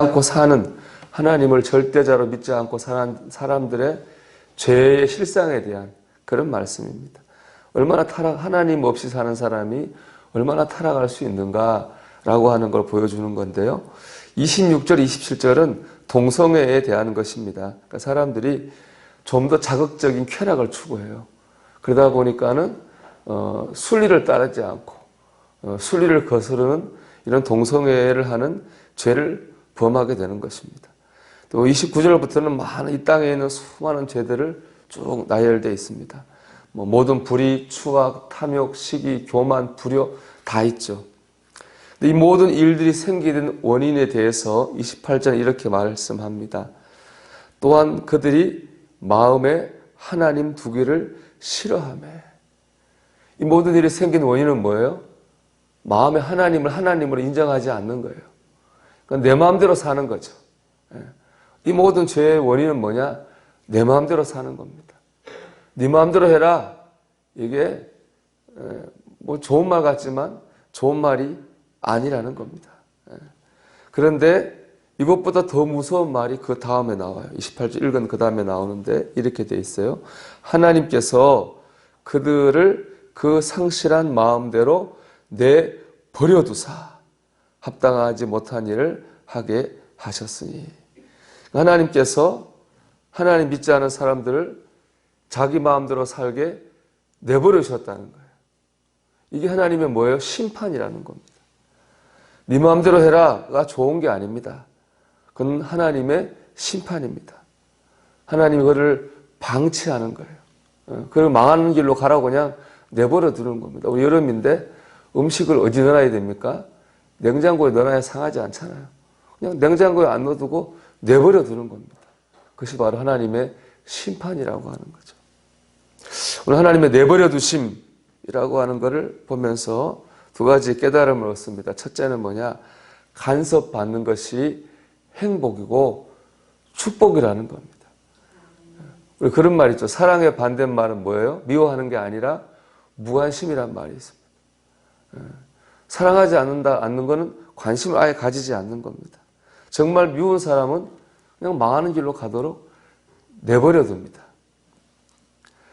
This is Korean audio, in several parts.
않고 사는, 하나님을 절대자로 믿지 않고 사는 사람들의 죄의 실상에 대한 그런 말씀입니다. 얼마나 하나님 없이 사는 사람이 얼마나 타락할 수 있는가라고 하는 걸 보여주는 건데요. 26절, 27절은 동성애에 대한 것입니다. 그러니까 사람들이 좀 더 자극적인 쾌락을 추구해요. 그러다 보니까는 순리를 따르지 않고 순리를 거스르는 이런 동성애를 하는 죄를 범하게 되는 것입니다. 또 29절부터는 이 땅에 있는 수많은 죄들을 쭉 나열되어 있습니다. 모든 불의, 추악, 탐욕, 시기, 교만, 불효 다 있죠. 이 모든 일들이 생기는 원인에 대해서 28절에 이렇게 말씀합니다. 또한 그들이 마음에 하나님 두기를 싫어하며. 이 모든 일이 생긴 원인은 뭐예요? 마음에 하나님을 하나님으로 인정하지 않는 거예요. 그러니까 내 마음대로 사는 거죠. 이 모든 죄의 원인은 뭐냐? 내 마음대로 사는 겁니다. 네 마음대로 해라. 이게 좋은 말 같지만 좋은 말이 아니라는 겁니다. 그런데 이것보다 더 무서운 말이 그 다음에 나와요. 28절 읽은 그 다음에 나오는데 이렇게 돼 있어요. 하나님께서 그들을 그 상실한 마음대로 내버려두사 합당하지 못한 일을 하게 하셨으니. 하나님께서 하나님 믿지 않은 사람들을 자기 마음대로 살게 내버려주셨다는 거예요. 이게 하나님의 뭐예요? 심판이라는 겁니다. 네 마음대로 해라가 좋은 게 아닙니다. 그건 하나님의 심판입니다. 하나님이 그를 방치하는 거예요. 그를 망하는 길로 가라고 그냥 내버려 두는 겁니다. 우리 여름인데 음식을 어디 넣어야 됩니까? 냉장고에 넣어야 상하지 않잖아요. 그냥 냉장고에 안 넣어두고 내버려 두는 겁니다. 그것이 바로 하나님의 심판이라고 하는 거죠. 오늘 하나님의 내버려 두심이라고 하는 것을 보면서 두 가지 깨달음을 얻습니다. 첫째는 뭐냐? 간섭받는 것이 행복이고 축복이라는 겁니다. 우리 그런 말 있죠. 사랑의 반대말은 뭐예요? 미워하는 게 아니라 무관심이란 말이 있습니다. 사랑하지 않는 것은 관심을 아예 가지지 않는 겁니다. 정말 미운 사람은 그냥 망하는 길로 가도록 내버려 둡니다.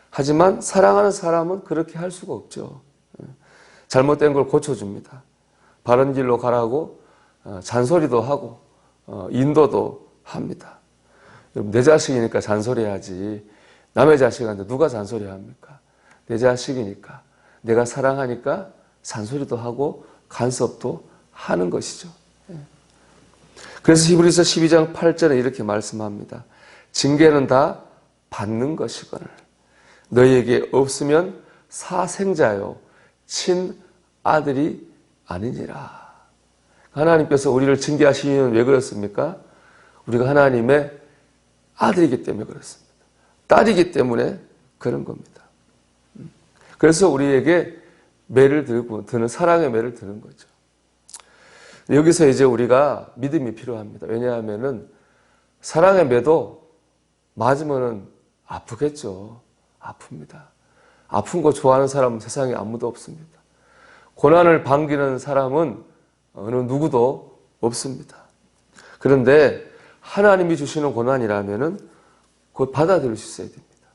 하지만 사랑하는 사람은 그렇게 할 수가 없죠. 잘못된 걸 고쳐줍니다. 바른 길로 가라고 잔소리도 하고 인도도 합니다. 여러분, 내 자식이니까 잔소리하지 남의 자식한테 누가 잔소리합니까? 내 자식이니까 내가 사랑하니까 잔소리도 하고 간섭도 하는 것이죠. 그래서 히브리서 12장 8절에 이렇게 말씀합니다. 징계는 다 받는 것이거늘 너희에게 없으면 사생자요 친아들이 아니니라. 하나님께서 우리를 징계하시는 이유는 왜 그렇습니까? 우리가 하나님의 아들이기 때문에 그렇습니다. 딸이기 때문에 그런 겁니다. 그래서 우리에게 매를 드는 사랑의 매를 드는 거죠. 여기서 이제 우리가 믿음이 필요합니다. 왜냐하면은 사랑의 매도 맞으면은 아프겠죠. 아픕니다. 아픈 거 좋아하는 사람은 세상에 아무도 없습니다. 고난을 반기는 사람은 어느 누구도 없습니다. 그런데 하나님이 주시는 고난이라면은 그걸 받아들일 수 있어야 됩니다.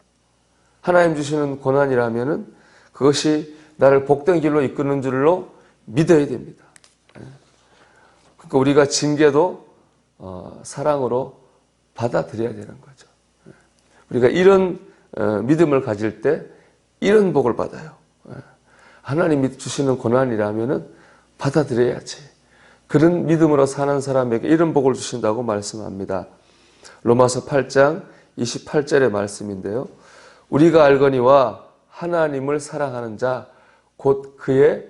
하나님 주시는 고난이라면은 그것이 나를 복된 길로 이끄는 줄로 믿어야 됩니다. 그러니까 우리가 징계도 사랑으로 받아들여야 되는 거죠. 우리가 이런 믿음을 가질 때 이런 복을 받아요. 하나님이 주시는 고난이라면은 받아들여야지. 그런 믿음으로 사는 사람에게 이런 복을 주신다고 말씀합니다. 로마서 8장 28절의 말씀인데요. 우리가 알거니와 하나님을 사랑하는 자 곧 그의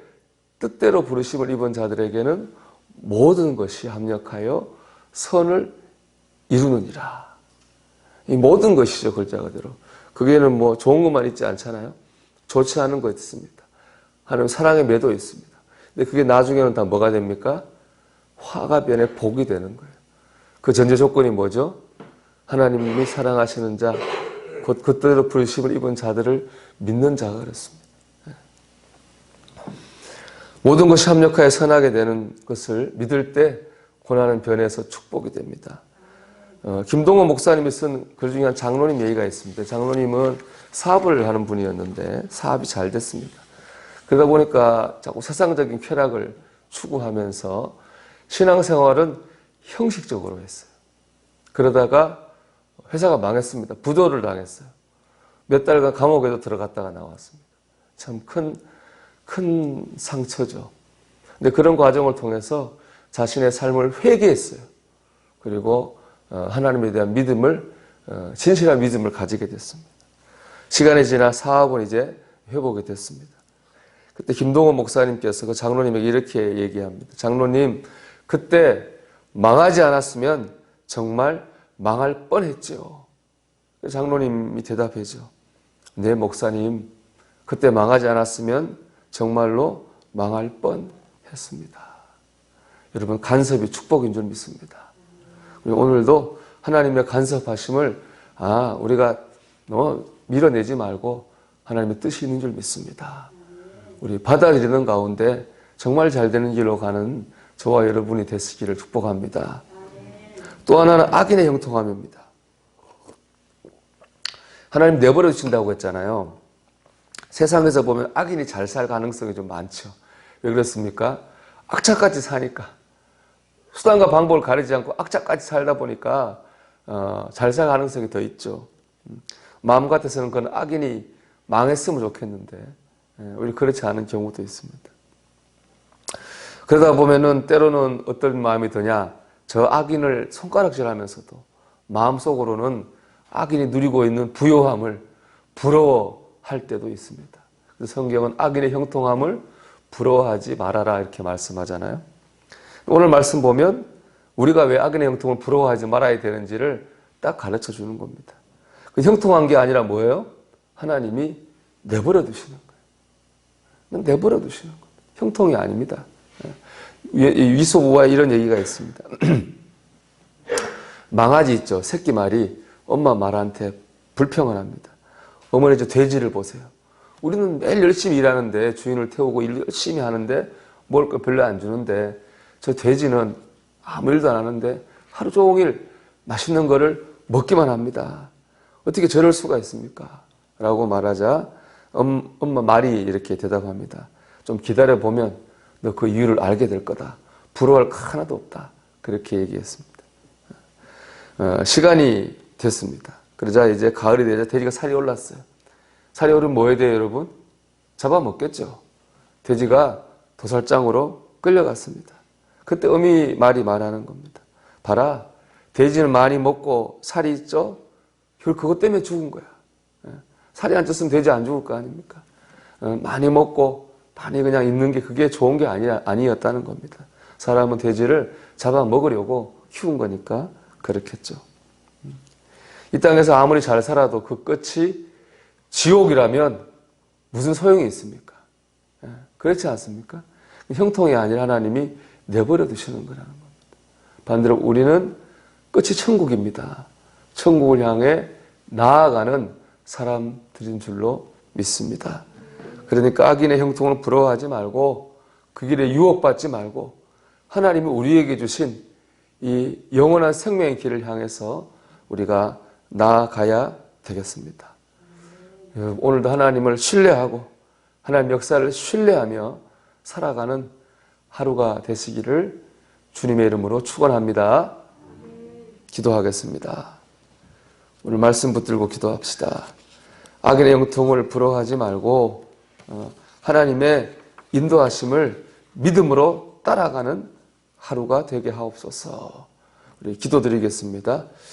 뜻대로 부르심을 입은 자들에게는 모든 것이 합력하여 선을 이루느니라. 이 모든 것이죠. 글자 그대로. 그게는 좋은 것만 있지 않잖아요. 좋지 않은 거 있습니다. 하나님 사랑의 매도 있습니다. 근데 그게 나중에는 다 뭐가 됩니까? 화가 변해 복이 되는 거예요. 그 전제 조건이 뭐죠? 하나님이 사랑하시는 자, 곧 그때로 부르심을 입은 자들을 믿는 자가 그렇습니다. 모든 것이 합력하여 선하게 되는 것을 믿을 때 고난은 변해서 축복이 됩니다. 김동원 목사님이 쓴 글 중에 한 장로님 얘기가 있습니다. 장로님은 사업을 하는 분이었는데 사업이 잘 됐습니다. 그러다 보니까 자꾸 세상적인 쾌락을 추구하면서 신앙생활은 형식적으로 했어요. 그러다가 회사가 망했습니다. 부도를 당했어요. 몇 달간 감옥에도 들어갔다가 나왔습니다. 참 큰 상처죠. 근데 그런 과정을 통해서 자신의 삶을 회개했어요. 그리고 하나님에 대한 믿음을, 진실한 믿음을 가지게 됐습니다. 시간이 지나 사업은 이제 회복이 됐습니다. 그때 김동원 목사님께서 그 장로님에게 이렇게 얘기합니다. 장로님, 그때 망하지 않았으면 정말 망할 뻔했죠. 장로님이 대답하죠. 네, 목사님, 그때 망하지 않았으면 정말로 망할 뻔했습니다. 여러분, 간섭이 축복인 줄 믿습니다. 오늘도 하나님의 간섭하심을 우리가 너무 밀어내지 말고 하나님의 뜻이 있는 줄 믿습니다. 우리 받아들이는 가운데 정말 잘 되는 길로 가는 저와 여러분이 되시기를 축복합니다. 또 하나는 악인의 형통함입니다. 하나님 내버려 두신다고 했잖아요. 세상에서 보면 악인이 잘 살 가능성이 좀 많죠. 왜 그렇습니까? 악착같이 사니까. 수단과 방법을 가리지 않고 악착같이 살다 보니까 잘 살 가능성이 더 있죠. 마음 같아서는 그건 악인이 망했으면 좋겠는데 우리 그렇지 않은 경우도 있습니다. 그러다 보면은 때로는 어떤 마음이 드냐, 저 악인을 손가락질하면서도 마음속으로는 악인이 누리고 있는 부요함을 부러워할 때도 있습니다. 그래서 성경은 악인의 형통함을 부러워하지 말아라 이렇게 말씀하잖아요. 오늘 말씀 보면 우리가 왜 악인의 형통을 부러워하지 말아야 되는지를 딱 가르쳐 주는 겁니다. 그 형통한 게 아니라 뭐예요? 하나님이 내버려 두시는 거예요. 내버려 두시는 거예요. 형통이 아닙니다. 위소우와에 이런 얘기가 있습니다. 망아지 있죠. 새끼 말이 엄마 말한테 불평을 합니다. 어머니 저 돼지를 보세요. 우리는 매일 열심히 일하는데 주인을 태우고 일 열심히 하는데 먹을 거 별로 안 주는데 저 돼지는 아무 일도 안 하는데 하루 종일 맛있는 거를 먹기만 합니다. 어떻게 저럴 수가 있습니까? 라고 말하자 엄마 말이 이렇게 대답합니다. 좀 기다려보면 너 그 이유를 알게 될 거다. 부러워할 거 하나도 없다. 그렇게 얘기했습니다. 시간이 됐습니다. 그러자 이제 가을이 되자 돼지가 살이 올랐어요. 살이 오르면 뭐 해야 돼요, 여러분? 잡아먹겠죠. 돼지가 도살장으로 끌려갔습니다. 그때 어미 말이 말하는 겁니다. 봐라, 돼지는 많이 먹고 살이 있죠? 그것 때문에 죽은 거야. 살이 안 쪘으면 돼지 안 죽을 거 아닙니까? 많이 먹고 많이 그냥 있는 게 그게 좋은 게 아니었다는 겁니다. 사람은 돼지를 잡아먹으려고 키운 거니까 그렇겠죠. 이 땅에서 아무리 잘 살아도 그 끝이 지옥이라면 무슨 소용이 있습니까? 그렇지 않습니까? 형통이 아니라 하나님이 내버려 두시는 거라는 겁니다. 반대로 우리는 끝이 천국입니다. 천국을 향해 나아가는 사람들인 줄로 믿습니다. 그러니까 악인의 형통을 부러워하지 말고 그 길에 유혹받지 말고 하나님이 우리에게 주신 이 영원한 생명의 길을 향해서 우리가 나아가야 되겠습니다. 오늘도 하나님을 신뢰하고 하나님 역사를 신뢰하며 살아가는 하루가 되시기를 주님의 이름으로 축원합니다. 기도하겠습니다. 오늘 말씀 붙들고 기도합시다. 악인의 형통을 부러워하지 말고 하나님의 인도하심을 믿음으로 따라가는 하루가 되게 하옵소서. 우리 기도드리겠습니다.